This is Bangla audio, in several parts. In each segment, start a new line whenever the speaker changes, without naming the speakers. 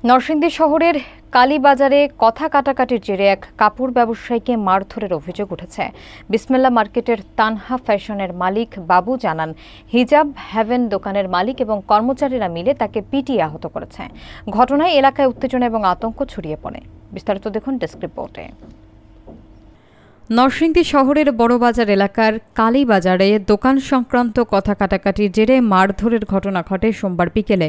নরসিংদী শহরের কালীবাজারে কথা কাটাকাটির জেরে এক কাপড় ব্যবসায়ীকে মারধরের অভিযোগ উঠেছে। বিসমিল্লাহ মার্কেটের তানহা ফ্যাশনের মালিক বাবু জানান, হিজাব হেভেন দোকানের মালিক এবং কর্মচারীরা মিলে তাকে পিটিয়ে আহত করেছে। ঘটনায় এলাকায় উত্তেজনা এবং আতঙ্ক ছড়িয়ে পড়ে। বিস্তারিত দেখুন ডেস্ক রিপোর্টে। নরসিংদী শহরের বড়বাজার এলাকার কালীবাজারে দোকান সংক্রান্ত কথা কাটাকাটির জেরে মারধরের ঘটনা ঘটে সোমবার বিকেলে।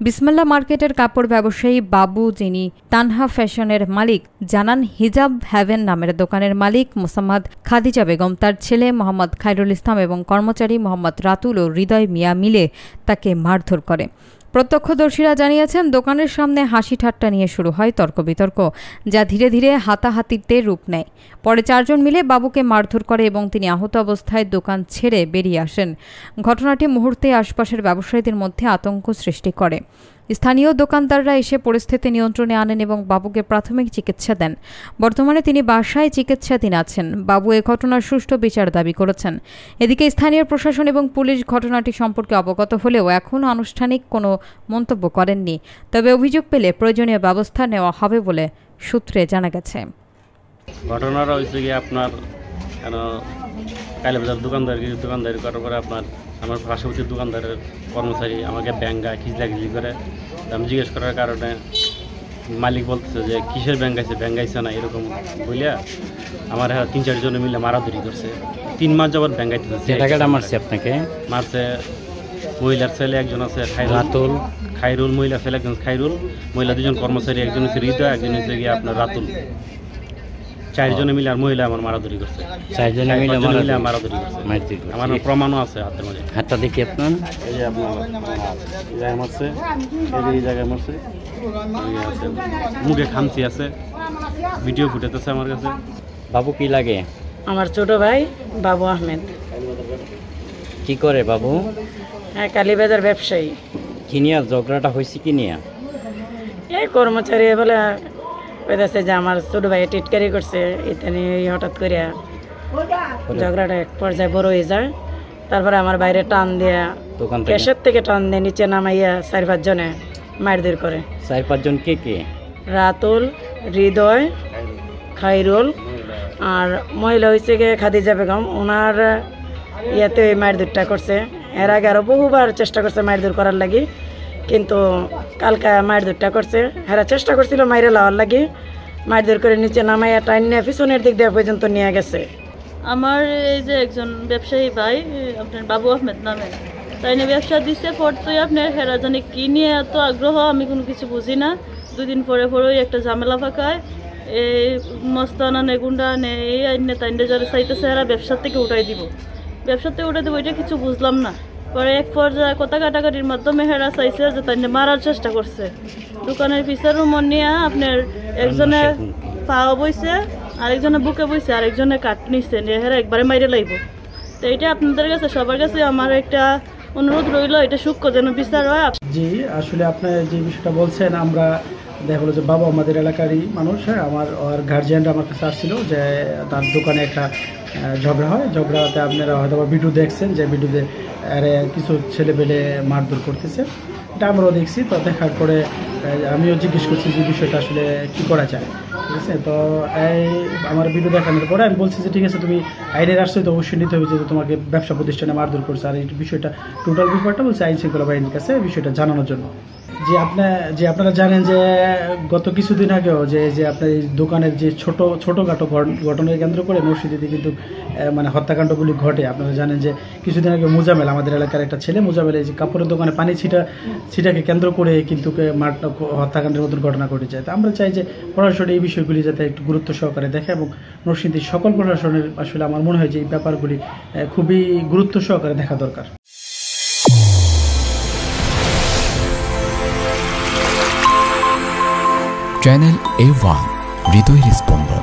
বিসমিল্লাহ মার্কেটের কাপড় ব্যবসায়ী বাবু, যিনি তানহা ফ্যাশনের মালিক, জানান হিজাব হেভেন নামের দোকানের মালিক মোসাম্মদ খাদিজা বেগম, তার ছেলে মোহাম্মদ খায়রুল ইসলাম এবং কর্মচারী মোহাম্মদ রাতুল ও হৃদয় মিয়া মিলে তাকে মারধর করে। প্রত্যক্ষদর্শীরা জানিয়েছেন, দোকানের সামনে হাসি ঠাট্টা নিয়ে শুরু হয় তর্ক বিতর্ক, যা ধীরে ধীরে হাতাহাতিতে রূপ নেয়। পরে চারজন মিলে বাবুকে মারধর করে এবং তিনি আহত অবস্থায় দোকান ছেড়ে বেরিয়ে আসেন। ঘটনাটি মুহূর্তে আশপাশের ব্যবসায়ীদের মধ্যে আতঙ্ক সৃষ্টি করে। স্থানীয় দোকানদাররা এসে পরিস্থিতি নিয়ন্ত্রণে আনেন এবং বাবুকে প্রাথমিক চিকিৎসা দেন। বর্তমানে তিনি বাসায় চিকিৎসাধীন আছেন। বাবু এ ঘটনার সুষ্ঠু বিচার দাবি করেছেন। এদিকে স্থানীয় প্রশাসন এবং পুলিশ ঘটনাটি সম্পর্কে অবগত হলেও এখনও আনুষ্ঠানিক কোনো মন্তব্য করেননি। তবে অভিযোগ পেলে প্রয়োজনীয় ব্যবস্থা নেওয়া হবে বলে সূত্রে জানা গেছে।
ঘটনাটা হয়েছে কি, আপনার কালীবাজার দোকানদারি করার পরে আমার পার্শ্ববর্তী দোকানদারের কর্মচারী আমাকে খিচলাখিচলি করে। আমি জিজ্ঞেস করার কারণে মালিক বলতেছে যে কিসের ব্যাঙ্গাইছে না এরকম বলিয়া আমার ৩-৪ জনে মিলে মারাধরি করছে। 3 মাস যাবৎ ব্যাঙ্গাইতেছে।
মারছে আপনাকে?
মারছে মহিলার ছেলে একজন আছে খায়রুল, মহিলার ছেলে একজন খায়রুল, মহিলা 2জন কর্মচারী, একজন হচ্ছে হৃদয়, একজন হচ্ছে গিয়ে আপনার রাতুল। 4 জনে মিলে আর মহিলা আমার মারাধরি করছে।
4 জনে মিলে
মারাধরি করছে। আমার প্রমাণও আছে হাতের মাঝে।
হাতটা দেখি আপনার।
এই যে আপনার এই জায়গায় মারছে, এই জায়গায় মারছে, মুখে খামচি আছে, ভিডিও ফুটেজ আছে আমার কাছে।
বাবু কি লাগে?
আমার ছোট ভাই বাবু আহমেদ।
কি করে বাবু?
হ্যাঁ, কালীবাজার ব্যবসায়ী।
কি নিয়ে ঝগড়াটা হয়েছে? কি নিয়ে?
এই কর্মচারী বলে কইতাছে যে আমার ছোট ভাই টিটকারি করছে, এটা নিয়ে হঠাৎ করে ঝগড়াটা এক পর্যায়ে বড় হয়ে যায়। তারপরে আমার বাইরে টান দিয়ে ক্যাশের থেকে টান দিয়ে নিচে নামাইয়া 4-5 জনে মারধর করে।
4-5 জন কে কে?
রাতুল, হৃদয়, খায়রুল আর মহিলা হয়েছে গিয়ে খাদিজা বেগম। ওনার ইয়াতে মারধরটা করছে। এর আগে আরও বহুবার চেষ্টা করছে মারধর করার লাগি, কিন্তু কালকা মারধরটা করছে। হেরা চেষ্টা করছিল মাইরে লাওয়ার লাগি, মারধর করে নিচে নামাইয়া টাইন নিয়ে পিছনের দিক দিয়ে পর্যন্ত নিয়ে গেছে।
আমার এই যে একজন ব্যবসায়ী ভাই, আপনার বাবু আহমেদ নামে, তাই নিয়ে ব্যবসা দিচ্ছে। পড়তোই আপনার হেরা জানি কী নিয়ে এত আগ্রহ, আমি কোনো কিছু বুঝি না। 2 দিন পরে পরেই একটা ঝামেলা ফাঁকায় এই মস্তানা নেগুন্ডা নে এই আইনে তাইনে যারা চাইতেছে হেরা ব্যবসার থেকে উঠাই দিব, এটা কিছু বুঝলাম না। পরে এক পর্যায়ে কথা কাটাকাটির মাধ্যমে হেরা চাইছে যে তাই মারার চেষ্টা করছে। দোকানের পিছের রুমন নিয়ে আপনার একজনে পাও বইছে, আরেকজনে বুকে বইছে, আরেকজনে কাট নিচ্ছে, হেরা একবারে মাইরে লাগবো। তো এটা আপনাদের কাছে সবার কাছে আমার একটা অনুরোধ রইল, এটা সূক্ষ্ম যেন বিচার হয়।
জি, আসলে আপনি যে বিষয়টা বলছেন, আমরা দেখা হলো যে বাবা আমাদের এলাকারই মানুষ। হ্যাঁ, আমার গার্জিয়ানরা আমার কাছে আসছিল যে তার দোকানে একটা ঝগড়া হয়। ঝগড়াতে আপনারা হয়তো ভিডিও দেখছেন, যে ভিডিওতে কিছু ছেলেপেলে মারধর করতেছে। এটা আমরাও দেখছি। তো দেখার পরে আমিও জিজ্ঞেস করছি যে বিষয়টা আসলে কী করা যায়। ঠিক আছে, তো এই আমার ভিডিও দেখানোর পরে আমি বলছি যে ঠিক আছে, তুমি আইনের আশ্রয় তো অবশ্যই নিতে হবে, যেহেতু তোমাকে ব্যবসা প্রতিষ্ঠানে মারধর করছে। আর এই বিষয়টা টোটাল ব্যাপারটা বলছে আইন শৃঙ্খলা বাহিনীর কাছে বিষয়টা জানানোর জন্য। আপনারা জানেন যে গত কিছুদিন আগেও যে আপনার এই দোকানের যে ছোটোখাটো ঘটনাকে কেন্দ্র করে নরসিংদীতে কিন্তু মানে হত্যাকাণ্ডগুলি ঘটে। আপনারা জানেন যে কিছুদিন আগে মুজামেল, আমাদের এলাকার একটা ছেলে মুজামেল, এই যে কাপড়ের দোকানে পানি ছিটাকে কেন্দ্র করে কিন্তু হত্যাকাণ্ডের মতন ঘটনা ঘটে যায়। তো আমরা চাই যে প্রশাসন এই বিষয়গুলি যাতে একটু গুরুত্ব সহকারে দেখে, এবং নরসিংদীর সকল প্রশাসনের আসলে আমার মনে হয় যে এই ব্যাপারগুলি খুবই গুরুত্ব সহকারে দেখা দরকার।
চ্যানেল A1 হৃদয়ের স্পন্দন।